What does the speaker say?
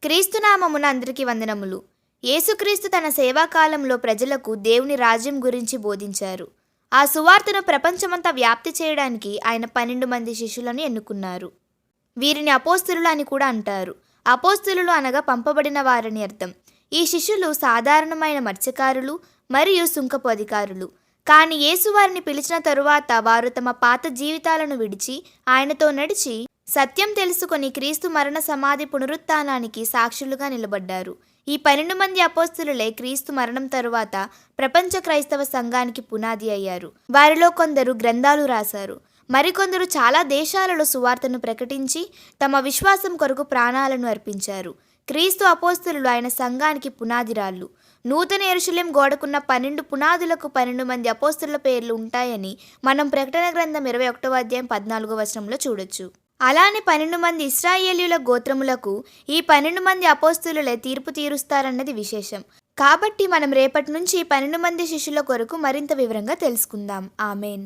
క్రీస్తునామమున అందరికీ వందనములు. యేసుక్రీస్తు తన సేవాకాలంలో ప్రజలకు దేవుని రాజ్యం గురించి బోధించారు. ఆ సువార్తను ప్రపంచమంతా వ్యాప్తి చేయడానికి ఆయన 12 మంది శిష్యులను ఎన్నుకున్నారు. వీరిని అపోస్తలులు అని కూడా అంటారు. అపోస్తలులు అనగా పంపబడిన వారని అర్థం. ఈ శిష్యులు సాధారణమైన మత్స్యకారులు మరియు సుంకపు అధికారులు. కానీ యేసు వారిని పిలిచిన తరువాత వారు తమ పాత జీవితాలను విడిచి ఆయనతో నడిచి సత్యం తెలుసుకొని క్రీస్తు మరణ సమాధి పునరుత్థానానికి సాక్షులుగా నిలబడ్డారు. ఈ 12 మంది అపోస్తలులే క్రీస్తు మరణం తరువాత ప్రపంచ క్రైస్తవ సంఘానికి పునాది అయ్యారు. వారిలో కొందరు గ్రంథాలు రాశారు. మరికొందరు చాలా దేశాలలో సువార్తను ప్రకటించి తమ విశ్వాసం కొరకు ప్రాణాలను అర్పించారు. క్రీస్తు అపోస్తలులు ఆయన సంఘానికి పునాదిరాళ్ళు. నూతన యెరూషలేం గోడకున్న 12 పునాదులకు 12 మంది అపోస్తలుల పేర్లు ఉంటాయని మనం ప్రకటన గ్రంథం 21వ అధ్యాయం 14వ వచనంలో చూడొచ్చు. అలానే 12 మంది ఇశ్రాయేలీయుల గోత్రములకు ఈ 12 మంది అపోస్తలులే తీర్పు తీరుస్తారన్నది విశేషం. కాబట్టి మనం రేపటి నుంచి 12 మంది శిష్యుల కొరకు మరింత వివరంగా తెలుసుకుందాం. ఆమేన్.